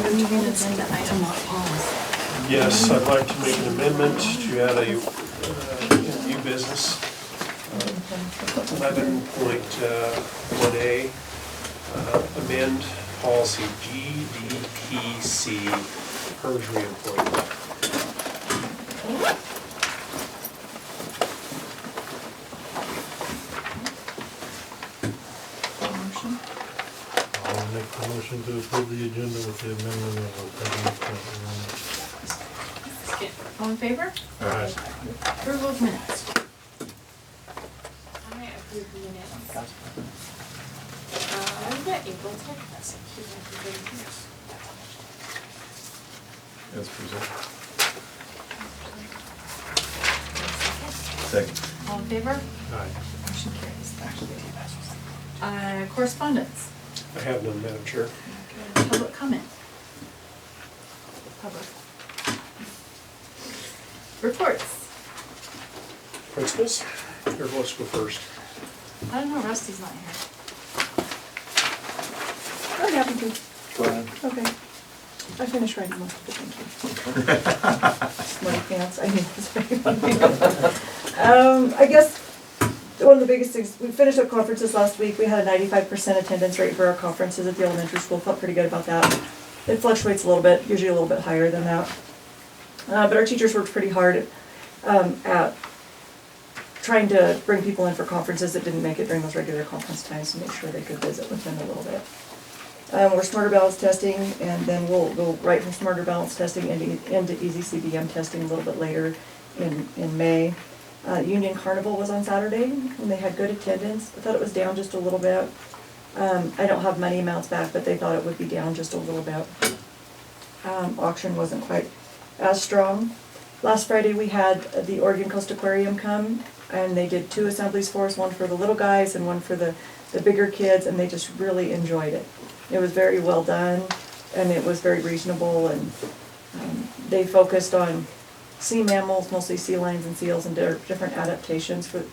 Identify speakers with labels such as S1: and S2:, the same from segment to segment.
S1: Are you going to send the item off policy?
S2: Yes, I'd like to make an amendment to add a new business, 11.1A, amend policy GDPC, PERS reemployment.
S1: Motion?
S3: I'll make the motion to approve the agenda with the amendment of 11.1.
S1: All in favor?
S3: Aye.
S1: Approval of minutes.
S4: I approve the minutes. I've got April 10th.
S5: As presented. Second.
S1: All in favor?
S3: Aye.
S1: Motion carries. Correspondence.
S2: I have none, Madam Chair.
S1: Public comment. Public. Reports.
S2: Principals, here, let's go first.
S1: I don't know, Rusty's not here.
S6: I'm happy to.
S5: Go ahead.
S6: Okay. I finished writing most of it, thank you. Smarty pants, I need this very I guess one of the biggest things, we finished up conferences last week. We had a 95% attendance rate for our conferences at the elementary school. Felt pretty good about that. It fluctuates a little bit, usually a little bit higher than that. But our teachers worked pretty hard at trying to bring people in for conferences that didn't make it during those regular conference times to make sure they could visit with them a little bit. We're smarter balance testing, and then we'll go right from smarter balance testing into easy CBM testing a little bit later in May. Union Carnival was on Saturday, and they had good attendance. I thought it was down just a little bit. I don't have money amounts back, but they thought it would be down just a little bit. Auction wasn't quite as strong. Last Friday we had the Oregon Coast Aquarium come, and they did 2 assemblies for us, one for the little guys and one for the bigger kids, and they just really enjoyed it. It was very well done, and it was very reasonable, and they focused on sea mammals, mostly sea lions and seals, and different adaptations for,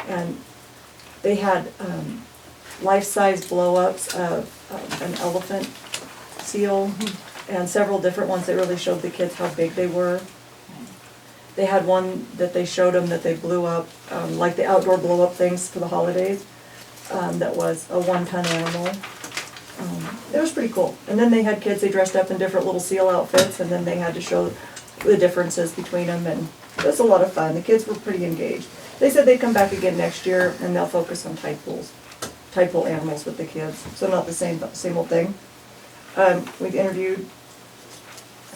S6: and they had life-size blow-ups of an elephant seal and several different ones that really showed the kids how big they were. They had one that they showed them that they blew up, like the outdoor blow-up things for the holidays, that was a 1-ton animal. It was pretty cool. And then they had kids, they dressed up in different little seal outfits, and then they had to show the differences between them, and it was a lot of fun. The kids were pretty engaged. They said they'd come back again next year, and they'll focus on tide pool animals with the kids, so not the same old thing. We've interviewed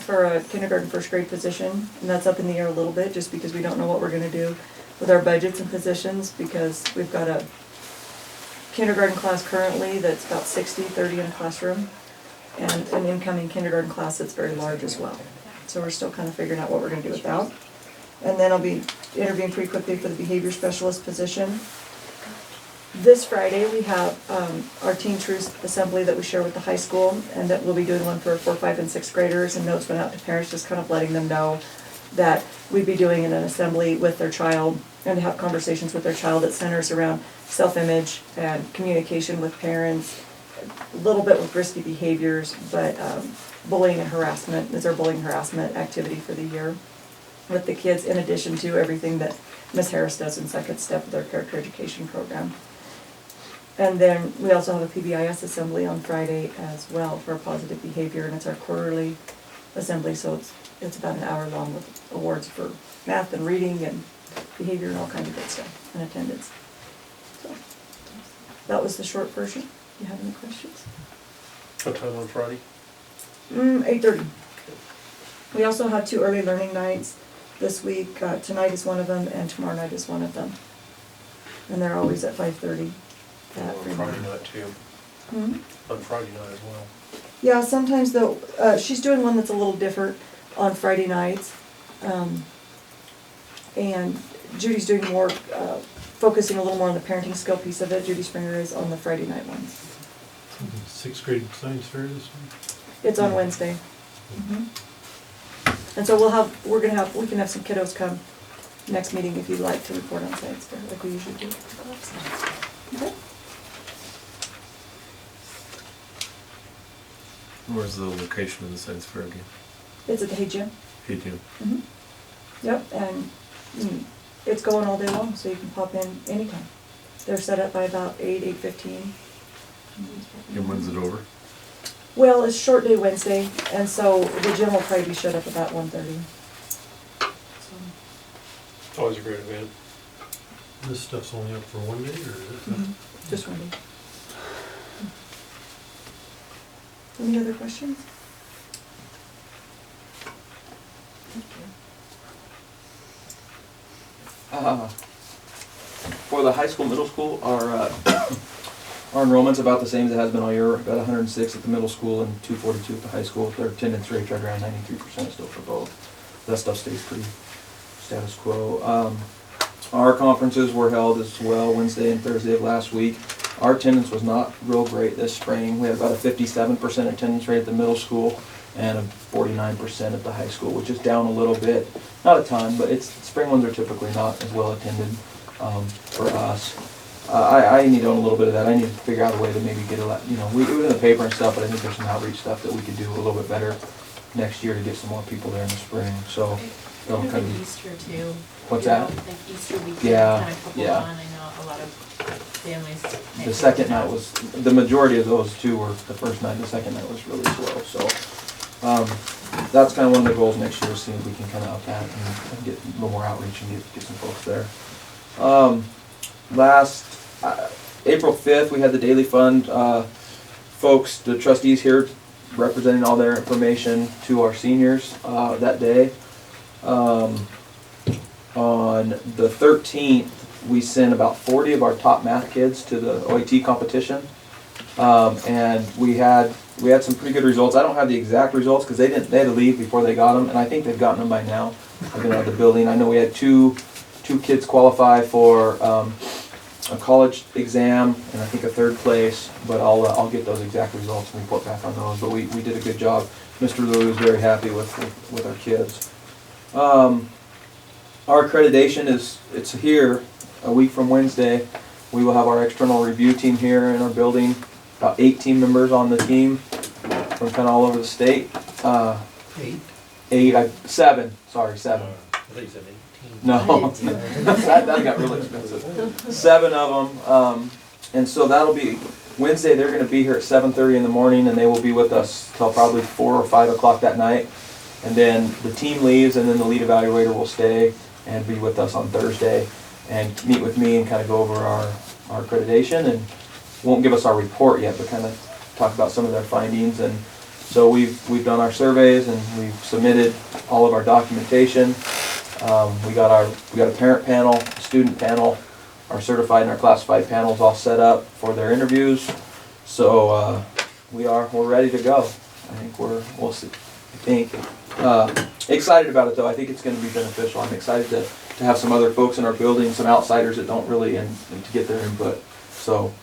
S6: for a kindergarten first grade position, and that's up in the air a little bit just because we don't know what we're going to do with our budgets and positions, because we've got a kindergarten class currently that's about 60-30 in a classroom, and an incoming kindergarten class that's very large as well. So we're still kind of figuring out what we're going to do with that. And then I'll be interviewing pretty quickly for the behavior specialist position. This Friday we have our Teen Truth Assembly that we share with the high school, and that we'll be doing one for 4th, 5th, and 6th graders, and notes went out to parents just kind of letting them know that we'd be doing an assembly with their child and to have conversations with their child that centers around self-image and communication with parents, a little bit with risky behaviors, but bullying and harassment is our bullying and harassment activity for the year with the kids, in addition to everything that Ms. Harris does in second step with our character education program. And then we also have a PBIS assembly on Friday as well for positive behavior, and it's our quarterly assembly, so it's about an hour long with awards for math and reading and behavior and all kinds of good stuff, and attendance. So that was the short version. Do you have any questions?
S2: What time on Friday?
S6: 8:30. We also have 2 early learning nights this week. Tonight is one of them, and tomorrow night is one of them. And they're always at 5:30.
S2: On Friday night too. On Friday night as well.
S6: Yeah, sometimes though, she's doing one that's a little different on Friday nights. And Judy's doing more, focusing a little more on the parenting skill piece of it. Judy Springer is on the Friday night ones.
S3: 6th grade science fair this week?
S6: It's on Wednesday. And so we can have some kiddos come next meeting if you'd like to report on science fair, like we usually do. Okay.
S5: Where's the location of the science fair again?
S6: It's at the Hay Gym.
S5: Hey, Jim.
S6: Mhm. Yep, and it's going all day long, so you can pop in anytime. They're set up by about 8:15.
S5: And when's it over?
S6: Well, it's short day Wednesday, and so the gym will probably be shut up about 1:30.
S2: It's always a great event.
S3: This stuff's only up for one day, or is it?
S6: Just one day. Any other questions?
S7: For the high school, middle school, our enrollment's about the same as it has been all year, about 106 at the middle school and 242 at the high school. Their attendance rate right around 93% still for both. That stuff stays pretty status quo. Our conferences were held as well Wednesday and Thursday of last week. Our attendance was not real great this spring. We had about a 57% attendance rate at the middle school and a 49% at the high school, which is down a little bit. Not a ton, but spring ones are typically not as well attended for us. I need to own a little bit of that. I need to figure out a way to maybe get a lot, we do it in the paper and stuff, but I think there's some outreach stuff that we could do a little bit better next year to get some more people there in the spring, so. That'll
S4: Kind
S7: kind
S4: of
S7: of,
S4: Easter too.
S7: What's
S4: You know,
S7: that?
S4: Like Easter weekend,
S7: Yeah,
S4: kind of couple
S7: yeah.
S4: on, I know a lot of families.
S7: the second night was, the majority of those two were the first night, the second night was really slow, so. That's kind of one of the goals next year, see if we can kind of up that and get a little more outreach and get some folks there. April 5th, we had the Daily Fund folks, the trustees here representing all their information to our seniors that day. On the 13th, we sent about 40 of our top math kids to the OAT competition. And we had some pretty good results. I don't have the exact results because they had to leave before they got them, and I think they've gotten them by now. I've been out of the building. I know we had two kids qualify for a college exam and I think a third place, but I'll get those exact results and report back on those. But we did a good job. Mr. Lou was very happy with our kids. Our accreditation it's here a week from Wednesday. We will have our external review team here in our building. About 8 team members on the team from kind of all over the state. 7. Sorry, 7.
S3: I thought you said 18.
S7: No, that got real expensive. 7 of them, and so that'll be Wednesday. They're going to be here at 7:30 in the morning, and they will be with us till probably 4 or 5 o'clock that night. And then the team leaves, and then the lead evaluator will stay and be with us on Thursday and meet with me and kind of go over our accreditation, and won't give us our report yet, but kind of talk about some of their findings. And so we've done our surveys and we've submitted all of our documentation. We got a parent panel, student panel, our certified and our classified panels all set up for their interviews. So we're ready to go. I think we'll see. Excited about it though. I think it's going to be beneficial. I'm excited to have some other folks in our building, some outsiders that don't really, and to get their input. So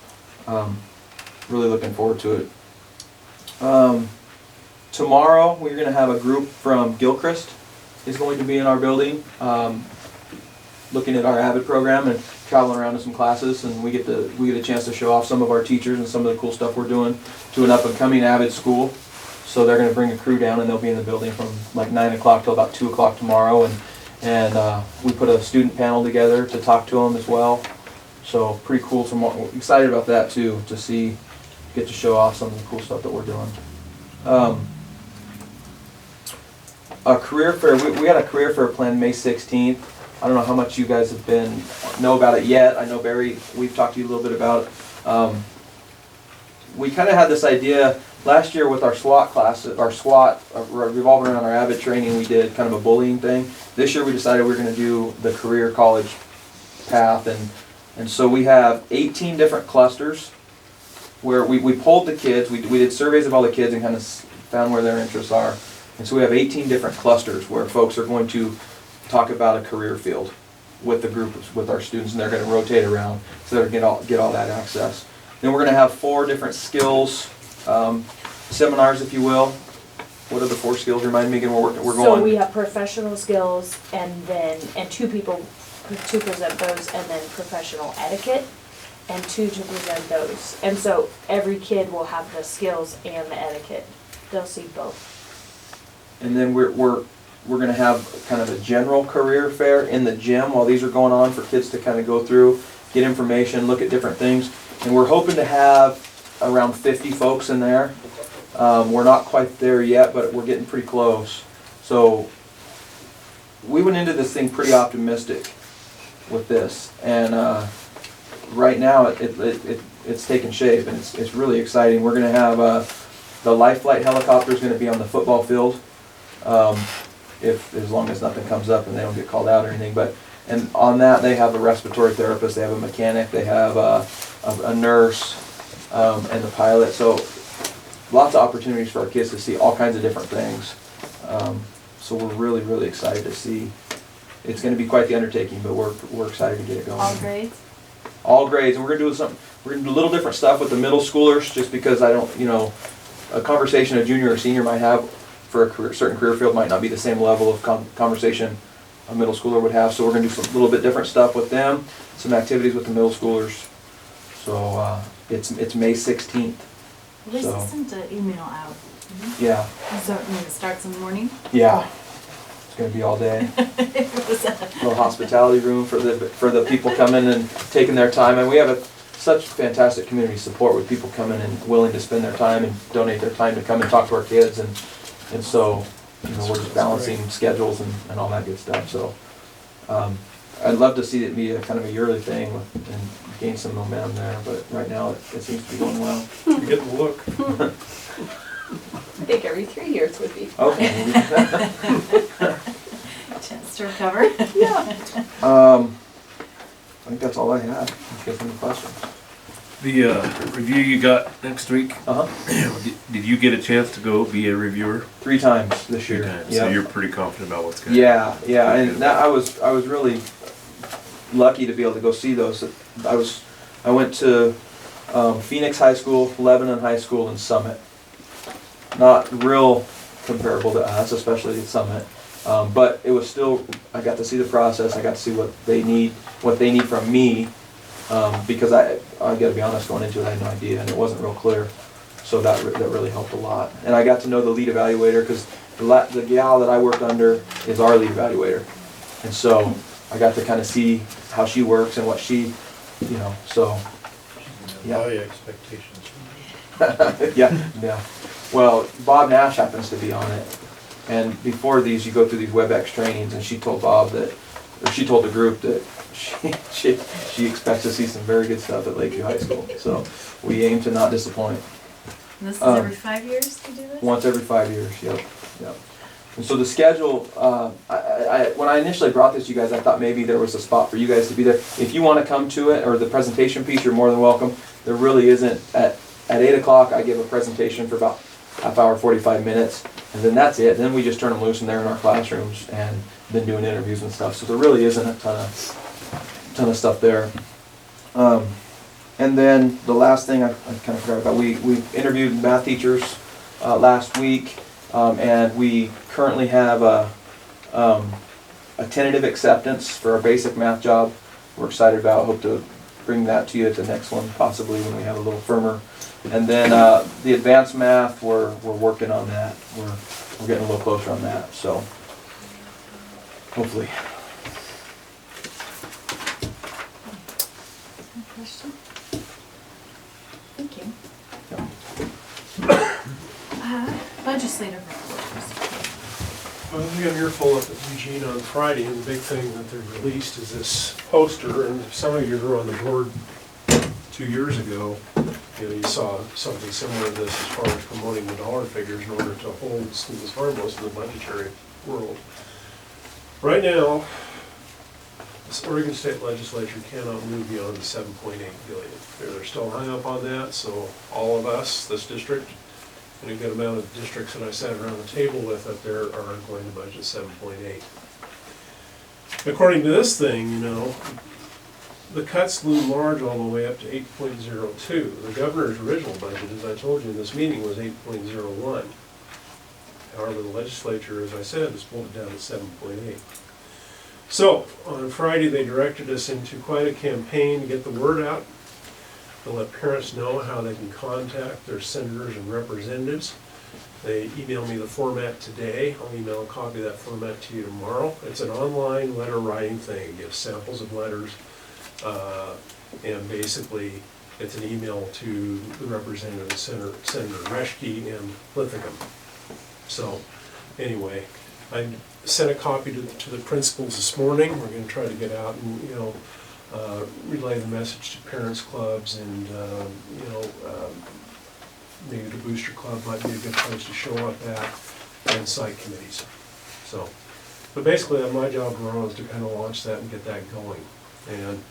S7: really looking forward to it. Tomorrow we're going to have a group from Gilchrist is going to be in our building, looking at our AVID program and traveling around to some classes, and we get a chance to show off some of our teachers and some of the cool stuff we're doing to an up and coming AVID school. So they're going to bring a crew down and they'll be in the building from like 9 o'clock till about 2 o'clock tomorrow, and we put a student panel together to talk to them as well. So pretty cool. Tomorrow, excited about that too, to get to show off some of the cool stuff that we're doing. A career fair. We got a career fair planned May 16th. I don't know how much you guys have know about it yet. I know Barry, we've talked to you a little bit about it. We kind of had this idea last year with our SWAT class, revolving around our AVID training. We did kind of a bullying thing. This year we decided we were going to do the career college path, and so we have 18 different clusters where we polled the kids. We did surveys of all the kids and kind of found where their interests are. And so we have 18 different clusters where folks are going to talk about a career field with the group, with our students, and they're going to rotate around so they're going to get all that access. Then we're going to have 4 different skills seminars, if you will. What are the 4 skills? Remind me again. We're going.
S8: So we have professional skills, and 2 people to present those, and then professional etiquette, and 2 to present those. And so every kid will have the skills and the etiquette. they'll see both.
S7: And then we're gonna have kind of a general career fair in the gym while these are going on for kids to kind of go through, get information, look at different things. And we're hoping to have around 50 folks in there. We're not quite there yet, but we're getting pretty close. So we went into this thing pretty optimistic with this, and right now it's taking shape, and it's really exciting. We're gonna have the Life Flight helicopter is gonna be on the football field, as long as nothing comes up and they don't get called out or anything. And on that they have a respiratory therapist, they have a mechanic, they have a nurse, and the pilot. So lots of opportunities for our kids to see all kinds of different things. So we're really, really excited to see. It's going to be quite the undertaking, but we're excited to get it going.
S1: All grades?
S7: All grades, and we're going to do we're going to do a little different stuff with the middle schoolers, just because I don't, a conversation a junior or senior might have for a certain career field might not be the same level of conversation a middle schooler would have. So we're going to do some little bit different stuff with them, some activities with the middle schoolers. So it's May 16th.
S1: At least
S7: So-
S1: I sent an email out.
S7: Yeah,
S1: So, it starts in the morning?
S7: yeah. It's going to be all day.
S1: It was,
S7: Little hospitality room for the people coming and taking their time. And we have such fantastic community support with people coming and willing to spend their time and donate their time to come and talk to our kids. And so, we're just balancing schedules and all that good stuff. So I'd love to see it be a kind of a yearly thing and gain some momentum there. But right now it seems to be going well.
S2: You're getting the look.
S8: I think every 3 years would be.
S7: Okay.
S1: chance to recover.
S8: Yeah.
S7: I think that's all I have. Let's get some questions.
S5: The review you got next week,
S7: Uh-huh.
S5: did you get a chance to go be a reviewer?
S7: 3 times this year.
S5: So
S7: Yep.
S5: you're pretty confident about what's going
S7: Yeah, and that, I was really lucky to be able to go see those. I went to Phoenix High School, Lebanon High School, and Summit. Not real comparable to us, especially at Summit, but it was still. I got to see the process. I got to see what they need from me, because I got to be honest, going into it I had no idea, and it wasn't real clear. So that really helped a lot. And I got to know the lead evaluator, because the gal that I worked under is our lead evaluator, and so I got to kind of see how she works and what she, so. Yeah.
S3: High expectations.
S7: Yeah. Well, Bob Nash happens to be on it, and before these, you go through these WebEx trainings, and she told she told the group that she expects to see some very good stuff at Lakeview High School. So we aim to not disappoint.
S1: And this is every 5 years to do this?
S7: Once every 5 years. Yep. And so the schedule, when I initially brought this to you guys, I thought maybe there was a spot for you guys to be there. If you want to come to it, or the presentation piece, you're more than welcome. There really isn't. At 8 o'clock, I give a presentation for about half hour, 45 minutes, and then that's it. Then we just turn them loose, and they're in our classrooms and then doing interviews and stuff. So there really isn't a ton of stuff there. And then the last thing I kind of forgot about, we interviewed math teachers last week, and we currently have a tentative acceptance for our basic math job. We're excited about. Hope to bring that to you at the next one, possibly when we have a little firmer. And then the advanced math, we're working on that. We're getting a little closer on that. So hopefully.
S1: Any question? Thank you. Legislative reports.
S2: Well, we have your full up at Eugene on Friday, and the big thing that they've released is this poster, and some of you who were on the board 2 years ago, you saw something similar to this as far as promoting the dollar figures in order to hold schools harmless in the budgetary world. Right now, the Oregon State Legislature cannot move beyond the $7.8 billion. They're still hung up on that, so all of us, this district, and a good amount of districts that I sat around the table with up there are going to budget 7.8. According to this thing, the cuts loom large all the way up to 8.02. The governor's original budget, as I told you in this meeting, was 8.01. However, the legislature, as I said, has pulled it down to 7.8. So, on Friday, they directed us into quite a campaign to get the word out, to let parents know how they can contact their senators and representatives They emailed me the format today. I'll email a copy of that format to you tomorrow. It's an online letter writing thing. It gives samples of letters. And basically, it's an email to the representative of Senator Reschke in Linthicum. So, anyway, I sent a copy to the principals this morning. We're gonna try to get out and, relay the message to parents clubs and, maybe the booster club might be a good place to show up at, and site committees. So, but basically, my job tomorrow is to kind of launch that and get that going. And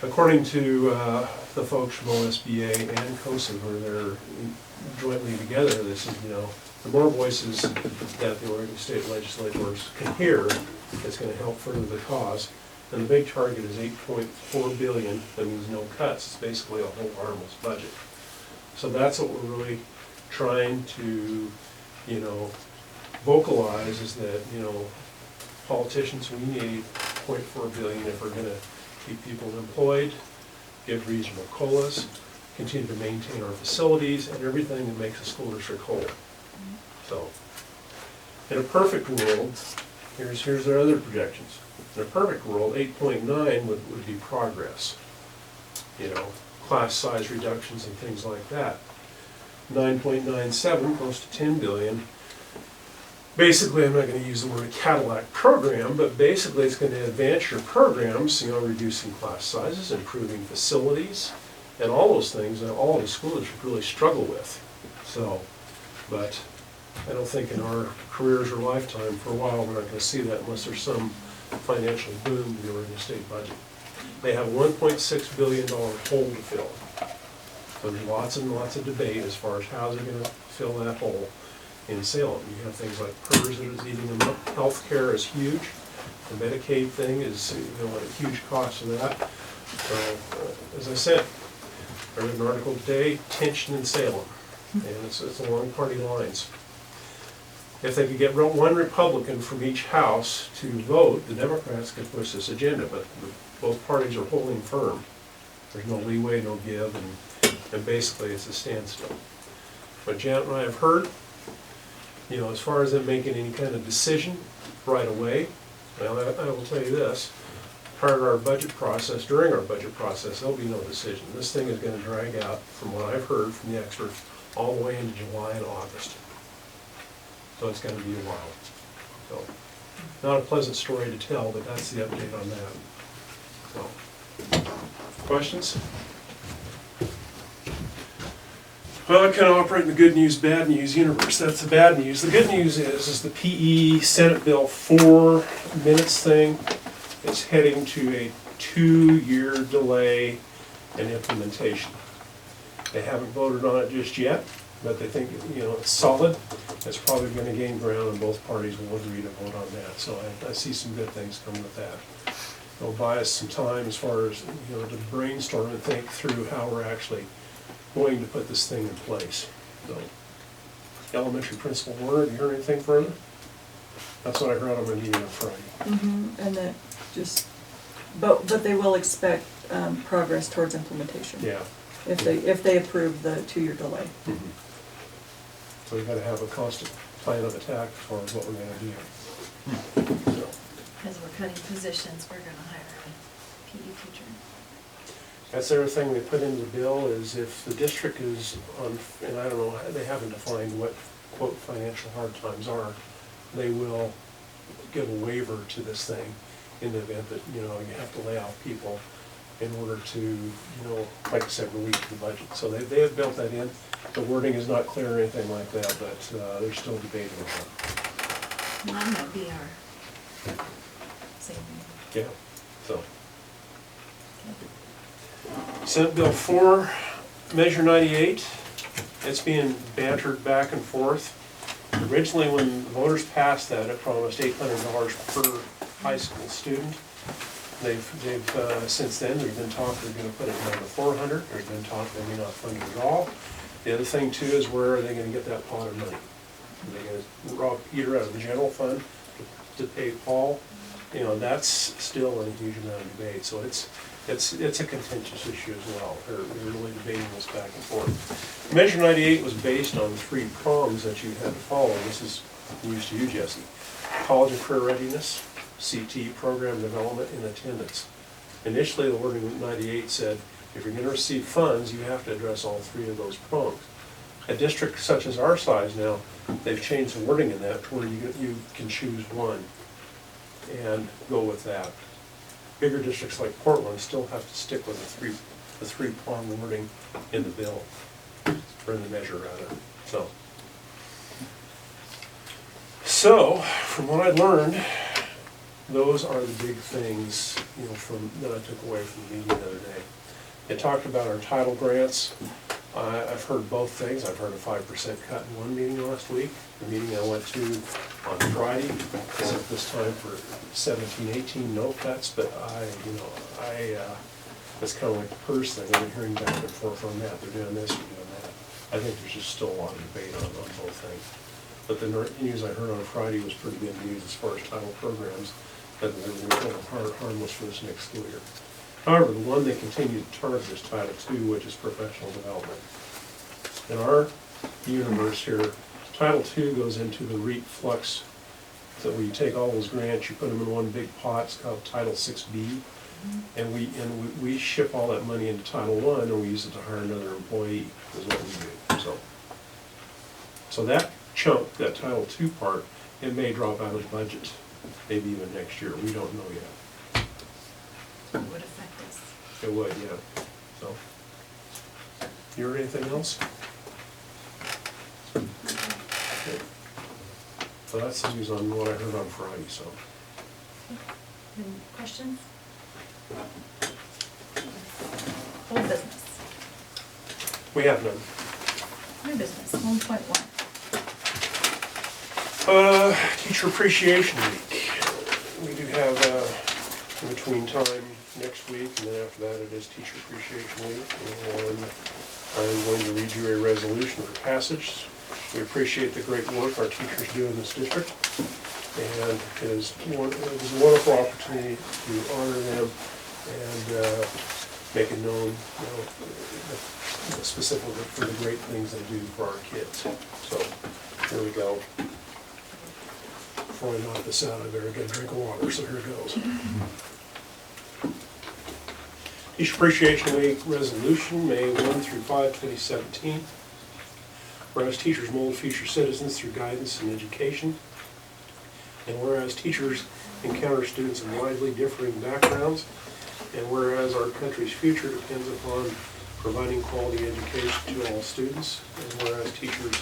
S2: according to the folks from OSBA and COSA, where they're jointly together, this is, the more voices that the Oregon State legislators can hear, it's going to help further the cause. And the big target is $8.4 billion. That means no cuts. It's basically a whole harmless budget. So that's what we're really trying to, vocalize, is that, politicians, we need $8.4 billion if we're going to keep people employed, give reasonable COLAs, continue to maintain our facilities, and everything that makes a school district whole. So, in a perfect world, here's our other projections. In a perfect world, 8.9 would be progress. Class size reductions and things like that. 9.97, close to 10 billion. Basically, I'm not going to use the word Cadillac program, but basically it's going to advance your programs, reducing class sizes, improving facilities, and all those things that all the school districts really struggle with. So, but I don't think in our careers or lifetime, for a while, we're not going to see that unless there's some financial boom to the Oregon State budget. They have $1.6 billion hole to fill. So there's lots and lots of debate as far as how they're going to fill that hole in Salem. You have things like PERS that is eating them up. Healthcare is huge. The Medicaid thing is a huge cost of that. So, as I said, I read an article today, tension in Salem, and it's along party lines. If they could get one Republican from each house to vote, the Democrats could push this agenda, but both parties are holding firm. There's no leeway, no give, and basically it's a standstill. But Janet and I have heard, as far as them making any kind of decision right away, well, I will tell you this, during our budget process, there'll be no decision. This thing is going to drag out, from what I've heard from the experts, all the way into July and August. So it's going to be a while. So, not a pleasant story to tell, but that's the update on that. So, questions? Well, I kind of operate in the good news, bad news universe. That's the bad news. The good news is the PE Senate Bill 4 minutes thing is heading to a 2-year delay in implementation. They haven't voted on it just yet, but they think, it's solid. It's probably going to gain ground, and both parties will agree to vote on that. So I see some good things coming with that. It'll buy us some time as far as, to brainstorm and think through how we're actually going to put this thing in place. So, elementary principal Warner, have you heard anything further? That's what I heard on my meeting on Friday.
S6: And that but they will expect progress towards implementation.
S2: Yeah.
S6: If they approve the 2-year delay.
S2: So we've got to have a constant plan of attack for what we're going to do. So.
S1: As we're cutting positions, we're gonna hire a PE teacher.
S2: That's the other thing they put in the bill, is if the district is on, and I don't know, they haven't defined what, quote, financial hard times are, they will give a waiver to this thing in the event that, you have to lay off people in order to, like I said, relieve the budget. So they have built that in. The wording is not clear or anything like that, but they're still debating it.
S1: And that might be our saving.
S2: Yeah, so. Senate Bill 4, Measure 98, it's being bantered back and forth. Originally, when the voters passed that, it promised $800 per high school student. They've since then, there's been talk they're going to put it down to $400. There's been talk they may not fund it at all. The other thing too is, where are they going to get that pot of money? Are they going to rob Peter out of the general fund to pay Paul, you know, that's still in a huge amount of debate, so it's a contentious issue as well. They're really debating this back and forth. Measure 98 was based on 3 prongs that you had to follow. This is news to you, Jesse. College and career readiness, CT, program development, and attendance. Initially, the wording of 98 said, if you're going to receive funds, you have to address all 3 of those prongs. A district such as our size now, they've changed the wording in that to where you can choose one and go with that. Bigger districts like Portland still have to stick with the 3-prong wording in the bill, or in the measure rather. So, from what I learned, those are the big things, you know, that I took away from the meeting the other day. It talked about our title grants. I've heard both things. I've heard a 5% cut in one meeting last week. The meeting I went to on Friday said this time for 17, 18, no cuts, but it's kind of like the PERS thing. I've been hearing back and forth on that. They're doing this, they're doing that. I think there's just still a lot of debate on both things. But the news I heard on Friday was pretty good news as far as title programs, that they're going to be harmless for this next school year. However, the one they continue to target is Title II, which is professional development. In our universe here, Title II goes into the REAP flux, so where you take all those grants, you put them in one big pot, it's called Title VI-B, and we ship all that money into Title I, and we use it to hire another employee, is what we do. So that chunk, that Title II part, it may drop out of the budget, maybe even next year, we don't know yet.
S1: It would affect us.
S2: It would, yeah. So, you heard anything else? Okay. So that's the news on what I heard on Friday, so.
S1: Any questions? Old business.
S2: We have none.
S1: New business, 1.1.
S2: Teacher Appreciation Week. We do have, in between time next week, and then after that it is Teacher Appreciation Week. And I'm going to read you a resolution for passage. We appreciate the great work our teachers do in this district, and it is a wonderful opportunity to honor them and make it known, specifically for the great things they do for our kids. So, here we go. Before I knock this out, I better get a drink of water, so here it goes. Teacher Appreciation Week resolution, May 1 through 5, 2017. Whereas teachers mold future citizens through guidance and education, and whereas teachers encounter students of widely differing backgrounds, and whereas our country's future depends upon providing quality education to all students, and whereas teachers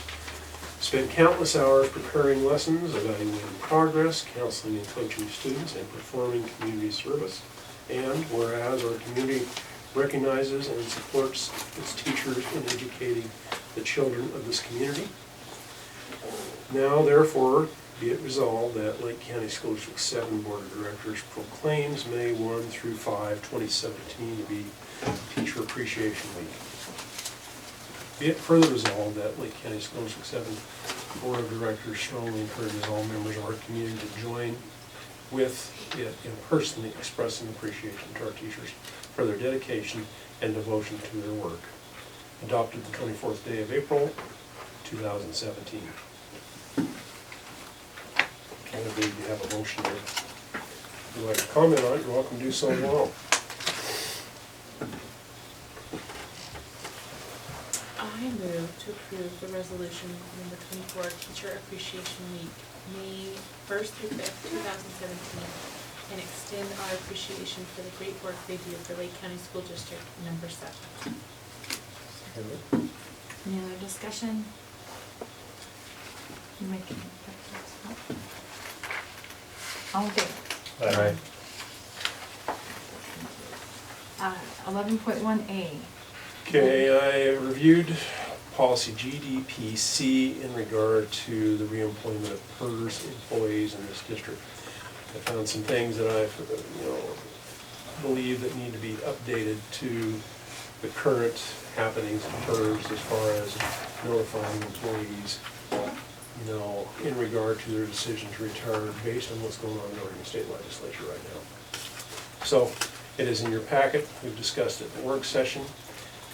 S2: spend countless hours preparing lessons, evaluating progress, counseling and coaching students, and performing community service, and whereas our community recognizes and supports its teachers in educating the children of this community. Now, therefore, be it resolved that Lake County School District 7 Board of Directors proclaims May 1 through 5, 2017 to be Teacher Appreciation Week. Be it further resolved that Lake County School District 7 Board of Directors strongly encourages all members of our community to join with it in personally expressing appreciation to our teachers for their dedication and devotion to their work. Adopted the 24th day of April, 2017. I believe you have a motion there. If you'd like to comment on it, you're welcome to do so now.
S4: I move to approve the resolution number 24, Teacher Appreciation Week, May 1st through 5th, 2017, and extend our appreciation for the great work they do for Lake County School District number 7.
S1: Any other discussion? You making all in favor?
S3: Aye.
S1: 11.1A.
S2: Okay, I reviewed policy GDPC in regard to the reemployment of PERS employees in this district. I found some things that I, believe that need to be updated to the current happenings in PERS as far as notifying employees you know, in regard to their decision to retire based on what's going on in the Oregon State Legislature right now. So it is in your packet. We've discussed it in the work session,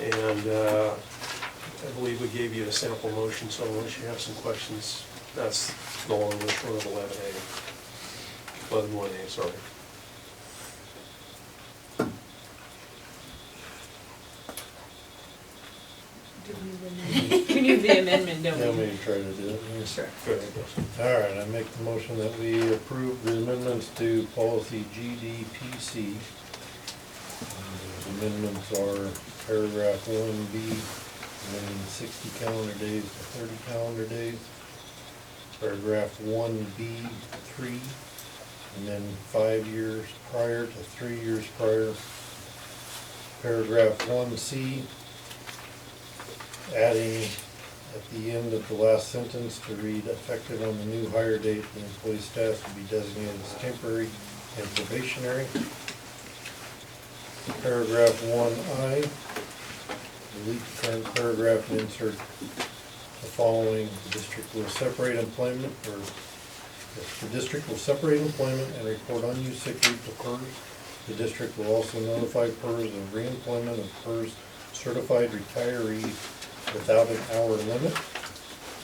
S2: and I believe we gave you a sample motion, so unless you have some questions, that's the long and short of 11A, sorry.
S4: We need the amendment, don't
S3: Yeah,
S4: we?
S3: we try to do it.
S6: Sure.
S2: Go ahead, Dustin.
S3: All right, I make the motion that we approve the amendments to policy GDPC. The amendments are paragraph 1B, amending 60 calendar days to 30 calendar days. Paragraph 1B3, and then 5 years prior to 3 years prior. Paragraph 1C, adding at the end of the last sentence to read, effective on the new hire date, the employee status will be designated as temporary and probationary. Paragraph 1I, delete the current paragraph and insert the following: the district will separate employment, or the district will separate employment and report unused sick leave to PERS. The district will also notify PERS of reemployment of PERS certified retiree without an hour limit.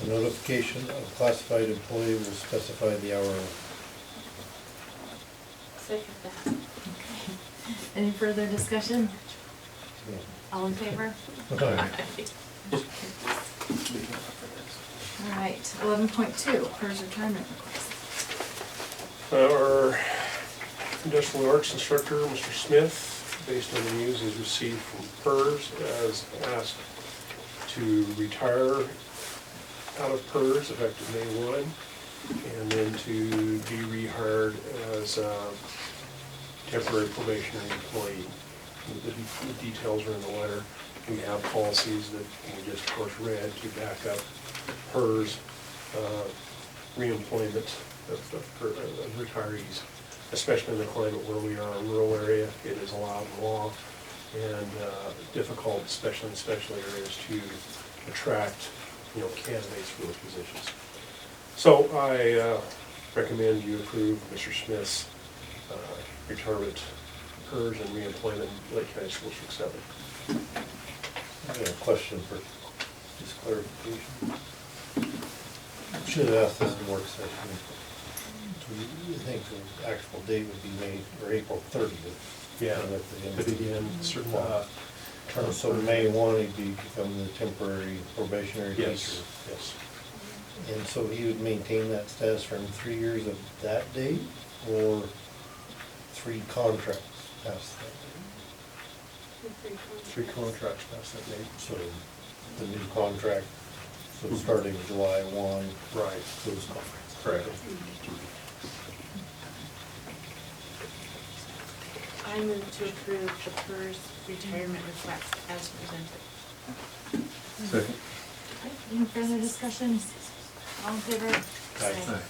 S3: The notification of classified employee will specify the hour limit.
S4: Second that.
S1: Any further discussion? All in favor? All right, 11.2, PERS retirement request.
S2: Our industrial arts instructor, Mr. Smith, based on the news he's received from PERS, has asked to retire out of PERS effective May 1, and then to be rehired as a temporary probationary employee. The details are in the letter. We have policies that we just, of course, read to back up PERS reemployment of retirees, especially in the climate where we are a rural area. It is allowed in law, and difficult, especially in special areas, to attract, you know, candidates for those positions. So I recommend you approve Mr. Smith's retirement, PERS, and reemployment in Lake County School District 7.
S3: I have a question for just clarification. Should have asked this in work session. Do you think the actual date would be May or April 30th?
S2: Yeah,
S3: And at the end
S2: to
S3: of the
S2: begin certain term.
S3: So May 1, he'd become the temporary probationary teacher.
S2: Yes, yes.
S3: And so he would maintain that status from 3 years of that date, or 3 contracts past that date?
S2: 3 contracts past that date.
S3: So the new contract, so starting July 1,
S2: Right,
S3: those contracts.
S2: correct.
S4: I move to approve the PERS retirement request as presented.
S5: Second.
S1: Any further discussion? All in favor?
S3: Aye.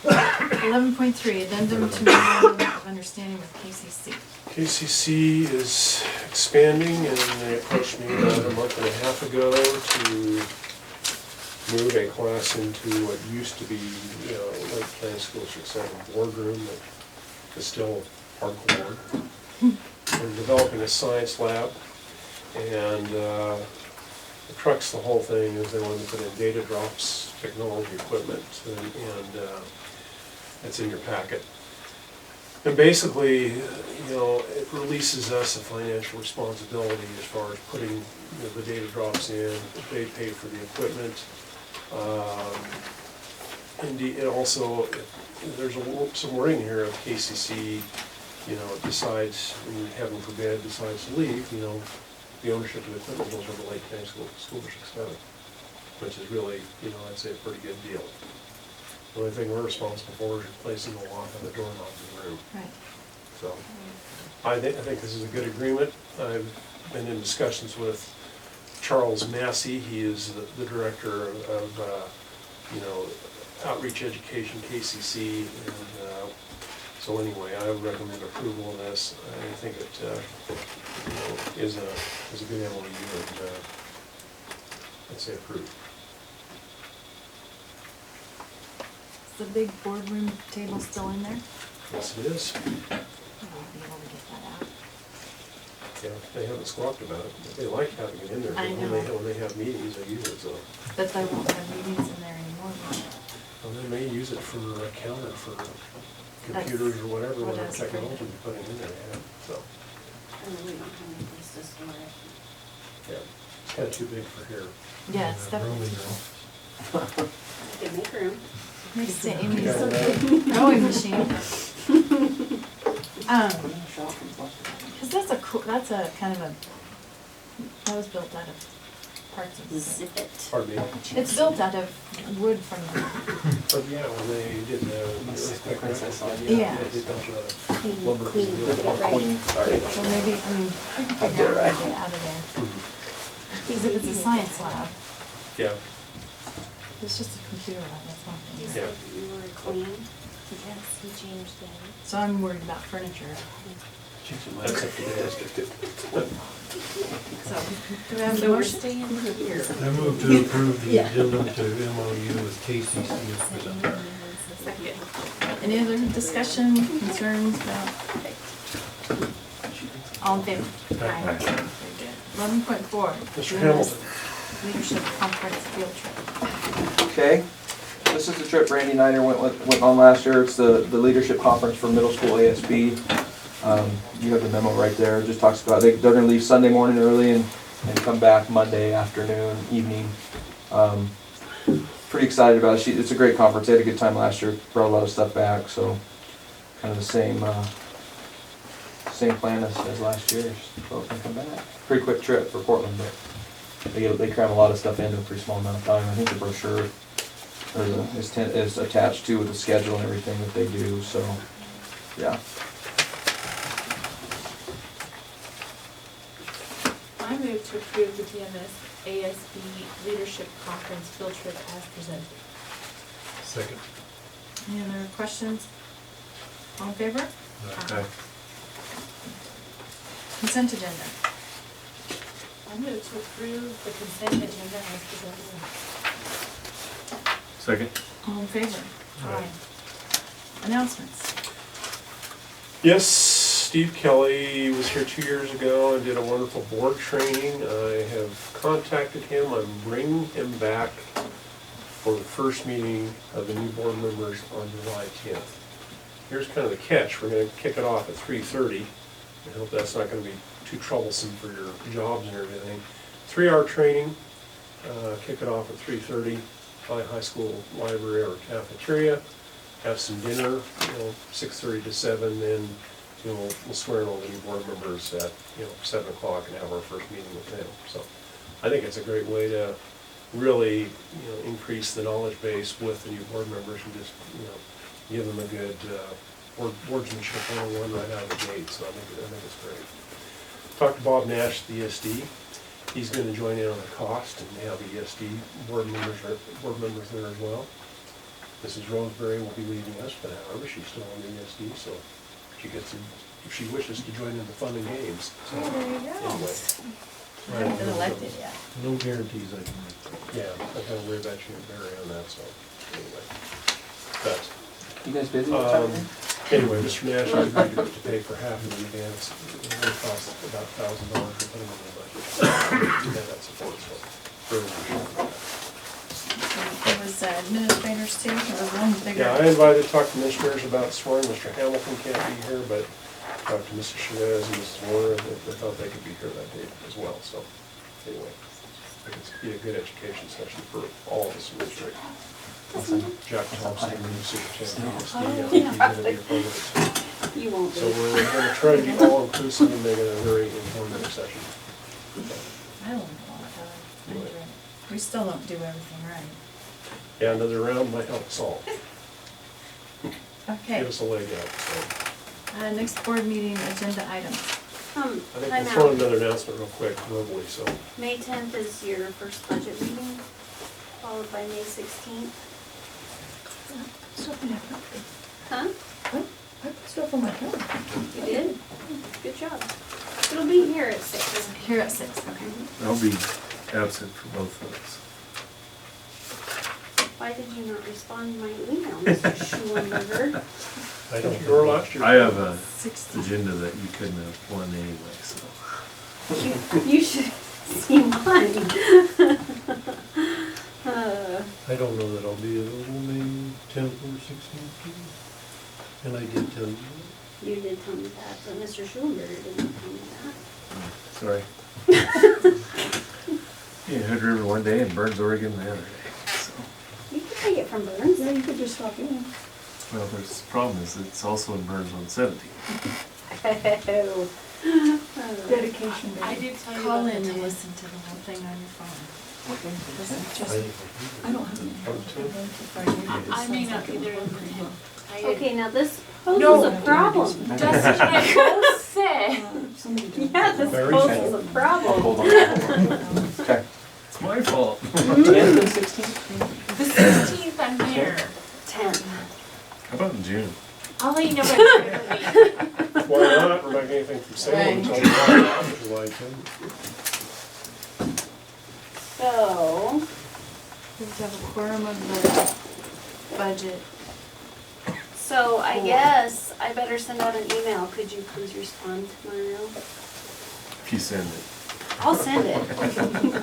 S1: 11.3, addendum to memorandum of understanding with KCC.
S2: KCC is expanding, and they approached me about a month and a half ago to move a class into what used to be, you know, Lake County School District 7 boardroom that is still hardcore. We're developing a science lab, and the crux of the whole thing is they want to put in data drops, technology equipment, and it's in your packet. And basically, you know, it releases us a financial responsibility as far as putting, you know, the data drops in. They pay for the equipment. Indeed, it also, there's some wording here of KCC, you know, decides, heaven forbid, decides to leave, you know, the ownership of the equipment goes over to Lake County School District 7, which is really, you know, I'd say a pretty good deal. The only thing we're responsible for is replacing the lock on the doorknob in the room.
S1: Right.
S2: So, I think this is a good agreement. I've been in discussions with Charles Massey. He is the director of you know, outreach education, KCC, and so anyway, I would recommend approval of this. I think it you know, is a good MOU, and I'd say approved.
S1: the big boardroom table still in there?
S2: Yes, it is.
S1: We'll be able to get that out.
S2: Yeah, they haven't squawked about it. They like having it in there.
S1: I
S2: But
S1: know.
S2: when they have meetings, they use it, so.
S1: But they won't have meetings in there anymore.
S2: Well, they may use it for a counter for computers or whatever,
S1: what
S2: whatever
S1: else?
S2: technology they're putting in there, yeah, so,
S9: And we don't have any place to store it.
S2: yeah. It's kinda too big for here.
S1: Yeah, it's definitely.
S9: We could make room.
S1: Next to
S2: Yeah,
S1: Amy's
S2: that-
S1: rowing machine.
S7: Put it in the shop and watch it.
S1: Cause that's a cool, that's a kind of a, that was built out of parts of
S9: Zip it.
S2: Pardon me.
S1: It's built out of wood from the,
S2: But yeah, when they did the earthquake
S7: Princess on
S2: restoration,
S1: Yeah.
S2: they did a bunch of
S9: Clean,
S2: lumber.
S9: clean, get it right.
S7: Queen, sorry.
S1: so maybe, I mean, we can figure out how to get out of there. Because if it's a science lab,
S2: Yeah,
S1: it's just a computer lab, that's one
S9: You
S1: thing.
S2: Yeah.
S9: said you were clean.
S8: Yes, he changed that.
S1: So I'm worried about furniture.
S2: that's up to the district.
S1: So, do we have a motion?
S3: I move to approve the addendum to MOU with KCCC Expansion.
S1: Second. Any other discussion, concerns about? All in favor?
S3: Aye.
S1: Very good. 11.4.
S2: Mr. Hamilton.
S1: Leadership Conference Field Trip.
S7: Okay, this is the trip Randy and I went on last year. It's the leadership conference for middle school ASB. You have the memo right there. It just talks about, they're gonna leave Sunday morning early and come back Monday afternoon, evening. Pretty excited about it. It's a great conference. They had a good time last year, brought a lot of stuff back, so kind of the same plan as last year. Folks can come back. Pretty quick trip for Portland, but they cram a lot of stuff into a pretty small amount of time. I think the brochure is attached to with the schedule and everything that they do, so, yeah.
S4: I move to approve the DMS ASB Leadership Conference Field Trip as presented.
S3: Second.
S1: Any other questions? All in favor?
S3: Aye.
S1: Consent agenda.
S4: I move to approve the consent agenda as presented.
S5: Second.
S1: All in favor?
S3: Aye.
S1: Announcements.
S2: Yes, Steve Kelly was here 2 years ago and did a wonderful board training. I have contacted him. I'm bringing him back for the first meeting of the new board members on July 10th. Here's kind of the catch. We're going to kick it off at 3:30. I hope that's not going to be too troublesome for your jobs and everything. 3-hour training, kick it off at 3:30, probably high school library or cafeteria. Have some dinner, 6:30 to 7, then we'll swear in all the new board members at 7 o'clock and have our first meeting with them. So I think it's a great way to really increase the knowledge base with the new board members and just give them a good boardsmanship 101 right out of the gate. So I think it's great. Talked to Bob Nash, the ESD. He's going to join in on the cost and have the ESD board members there as well. Mrs. Roseberry will be leaving us, but however, she's still on the ESD, so she gets in, if she wishes to join in the fun and games. So,
S1: Oh, there you go.
S2: anyway.
S1: I haven't been elected yet.
S3: No guarantees I can make.
S2: Yeah, I kind of worry about you and Barry on that, so anyway. But,
S7: You guys busy? What time is it?
S2: anyway, Mr. Nash has agreed to pay for half of the advance. It will cost about $1,000 to put him in the budget. We have that support, so very much.
S1: There was administrators too, there was one bigger.
S2: Yeah, I invited to talk to commissioners about swearing. Mr. Hamilton can't be here, but talked to Mrs. Chavez and Mrs. Warner, and they thought they could be here that day as well, so anyway. I think it's be a good education session for all of us in the district. Jack Thompson, the new superintendent, he's gonna be a part of it too.
S9: You won't
S2: So
S9: be.
S2: we're gonna try to be all inclusive and make it a very informative session.
S1: I don't know about it. We still don't do everything right.
S2: Yeah, another round might help us all,
S1: Okay,
S2: give us a leg up, so.
S1: next board meeting agenda items.
S2: I think
S9: Time
S2: we'll throw
S9: out.
S2: another announcement real quick verbally, so.
S9: May 10th is your first budget meeting, followed by May 16th.
S6: Stuff in my calendar.
S9: Huh?
S6: What? I put stuff on my calendar.
S9: You did? Good job. It'll be here at 6.
S1: Here at 6, okay.
S5: I'll be absent for both of us.
S9: Why did you not respond to my email, Mr. Schulenberger?
S3: I don't
S2: You were
S3: think-
S2: last year.
S5: I have a agenda that you couldn't have won anyway, so.
S9: You should see mine.
S3: I don't know that I'll be available May 10th or 16th. And I did tell you.
S9: You did tell me that, but Mr. Schulenberger didn't tell me that.
S5: Sorry. Yeah, Hood River one day and Burns, Oregon the other day, so.
S9: You can take it from Burns.
S6: Yeah, you could just stop in.
S5: Well, there's, the problem is it's also in Burns on 17.
S6: Dedication
S4: I
S6: day.
S4: did tell you
S1: Call
S4: about
S1: in
S4: the
S1: and
S4: ten.
S1: listen to the whole thing on your phone. Listen,
S3: I
S1: just,
S3: think
S1: I don't have any.
S4: I may not be there on the 10th. I had-
S9: Okay, now this poses
S1: No.
S9: a problem.
S4: Dustin and I both said.
S9: Yeah, this
S3: Very
S9: poses
S3: sad.
S9: a problem.
S7: Hold on. Okay.
S5: It's my fault.
S7: 10th and 16th?
S4: The 16th, I'm there.
S9: 10.
S5: How about in June?
S4: I'll let you know by the end of the week.
S2: Why not? We're not getting anything from Salem
S1: Right.
S2: until July 10th.
S9: So,
S1: We have a quorum of the budget.
S9: so I guess I better send out an email. Could you please respond tomorrow?
S5: If you send it.
S9: I'll send it.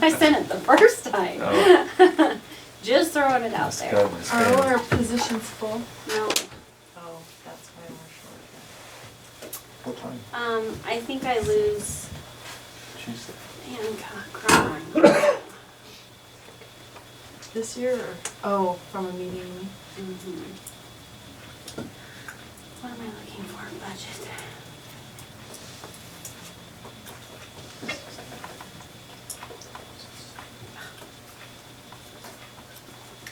S9: I sent it the first time.
S5: Oh,
S9: Just throwing it out
S5: it's
S9: there.
S5: got my
S1: Are all
S5: spam.
S1: our positions full?
S9: No,
S1: Oh, that's why we're short.
S7: What time?
S9: I think I lose
S7: Tuesday.
S9: crown.
S1: This year or? Oh, from a meeting.
S9: Mhm. What am I looking for in budget?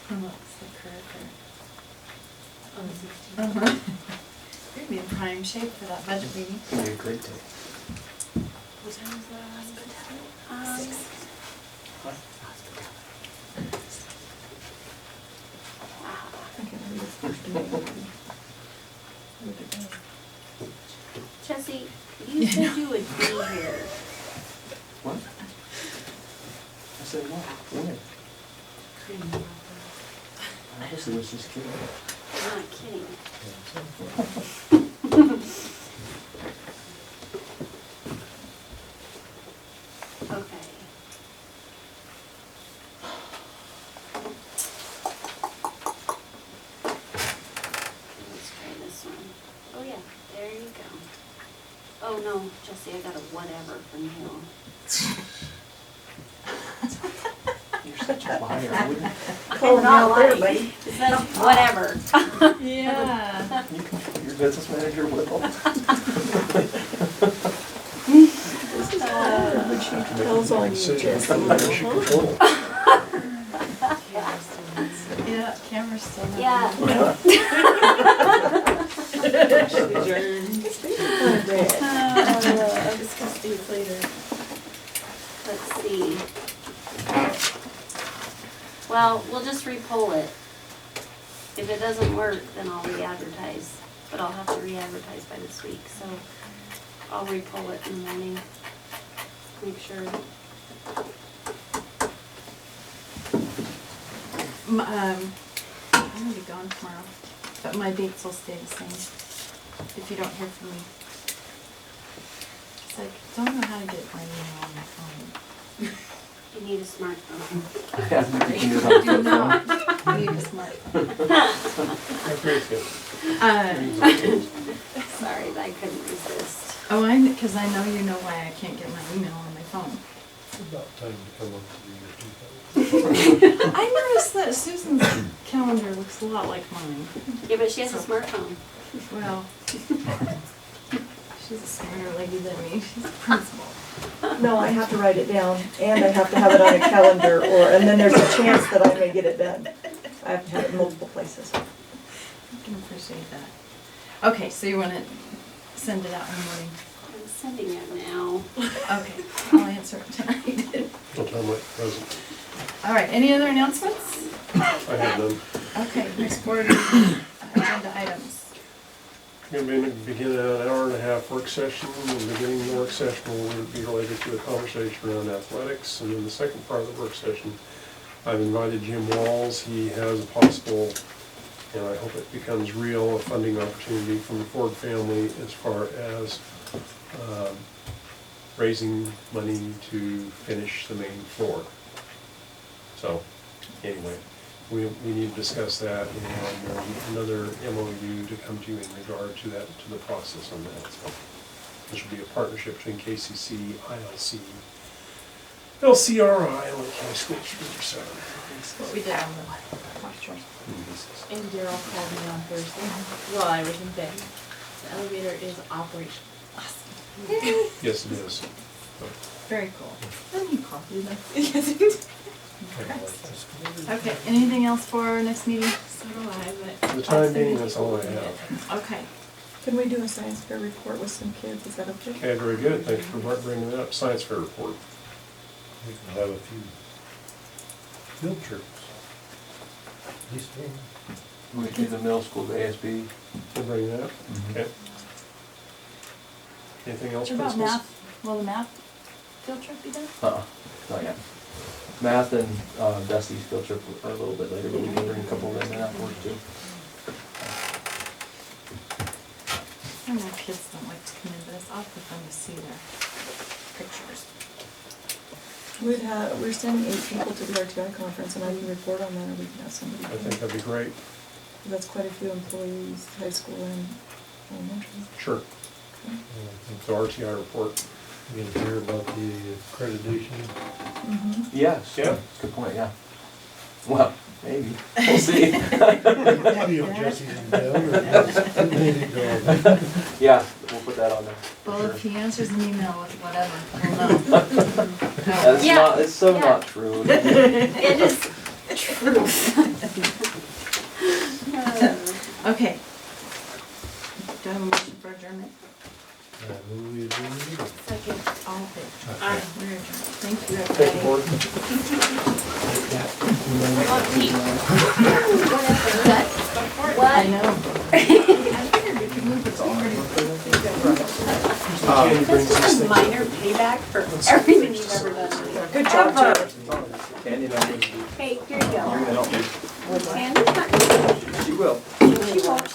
S1: What's the correct
S4: On the 16th.
S1: Uh-huh. You're gonna be in prime shape for that budget meeting.
S7: It's gonna be a great day.
S4: What time is that?
S9: Jesse, you said you would be here.
S7: What? I said no. When? I obviously was just kidding.
S9: I'm not kidding. Okay. Let's try this one. Oh yeah, there you go. Oh no, Jesse, I got a whatever from you.
S7: You're such a liar. Wouldn't you?
S6: Call them
S9: not
S6: out there,
S9: lying.
S6: buddy.
S9: It says whatever.
S1: Yeah.
S7: You can, your business manager will.
S6: Tells on you, Jesse.
S1: Yeah, camera's still not.
S9: Yeah.
S1: Discuss these later.
S9: Let's see. Well, we'll just re-poll it. If it doesn't work, then I'll re-advertise, but I'll have to re-advertise by this week, so I'll re-poll it in the morning. Make sure.
S1: I'm gonna be gone tomorrow, but my dates will stay the same if you don't hear from me. It's like, don't know how to get my email on my phone.
S9: You need a smartphone.
S7: Yeah, you can do it on
S1: Do
S7: your
S1: not
S7: phone.
S1: need a smartphone.
S2: I agree with you.
S9: Sorry, I couldn't resist.
S1: Because I know you know why I can't get my email on my phone.
S3: It's about time to come up to the year 2000.
S1: I noticed that Susan's calendar looks a lot like mine.
S9: Yeah, but she has a smartphone.
S1: Well, she's a smarter lady than me. She's a principal.
S6: No, I have to write it down, and I have to have it on a calendar, and then there's a chance that I may get it done. I have to have it in multiple places.
S1: I can appreciate that. Okay, so you want to send it out in the morning?
S9: I'm sending it now.
S1: Okay, I'll answer it tonight.
S2: What time am I present?
S1: All right, any other announcements?
S2: I have none.
S1: Okay, next board agenda items.
S2: Going to begin an hour-and-a-half work session. The beginning of the work session will be related to a conversation around athletics, and then the second part of the work session, I've invited Jim Walls. He has a possible, and I hope it becomes real, a funding opportunity from the Ford family as far as raising money to finish the main floor. So, anyway, we need to discuss that, and there's another MOU to come to you in regard to that, to the process on that. So, this will be a partnership between KCC, ILC, LCRI, Lake County School District 7.
S1: What we did on the watch choice.
S4: And Daryl called me on Thursday while I was in bed. The elevator is operational.
S2: Yes, it is.
S1: Very cool. I need coffee then.
S4: Yes, it is.
S1: Okay, anything else for our next meeting?
S4: So do I,
S2: For
S4: but.
S2: the time being, that's all I have.
S1: Okay.
S6: Can we do a science fair report with some kids, is that okay?
S2: Okay, very good. Thank you for bringing that up. Science fair report.
S3: We can have a few field trips. At least one.
S7: We do the middle school, the ASB.
S2: We'll bring that up.
S7: Mhm.
S2: Okay. Anything else,
S1: What about
S2: Christmas?
S1: math? Will the math field trip be done?
S7: Not yet. Math and Dusty's field trip are a little bit later, but we can bring a couple of them in afterwards too.
S1: I know kids don't like to come in, but it's awfully fun to see their pictures.
S6: We're sending 8 people to the RTI conference, and I can report on that, or we can have somebody.
S2: I think that'd be great.
S6: That's quite a few employees, high school and elementary.
S2: Sure.
S6: Okay.
S2: So RTI report.
S3: You gonna hear about the accreditation?
S6: Mhm.
S7: Yes.
S2: Yeah.
S7: Good point, yeah. Well, maybe. We'll see.
S3: See if Jesse's in town or maybe go.
S7: Yeah, we'll put that on there. for
S1: Well,
S7: sure.
S1: if he answers an email with whatever, we'll know.
S7: That's
S9: Yeah,
S7: not, it's so
S9: yeah.
S7: not true.
S9: It is truth.
S1: Okay. Do I have a motion for adjournment?
S3: Who we doing?
S4: Second.
S1: All in favor?
S4: Aye.
S1: We're adjourned. Thank you,
S2: Thank you,
S1: everybody.
S2: Board.
S9: What?
S1: I know. I figured we could move it already.
S2: Candy brings
S9: This
S2: this
S9: is a
S2: thing.
S9: minor payback for everything you've ever done.
S6: Good job,
S9: Ever.
S6: Joe.
S7: Candy, no,
S9: Hey, here you go.
S7: you're gonna help me.
S9: Candy's not.
S7: She will.
S9: She won't.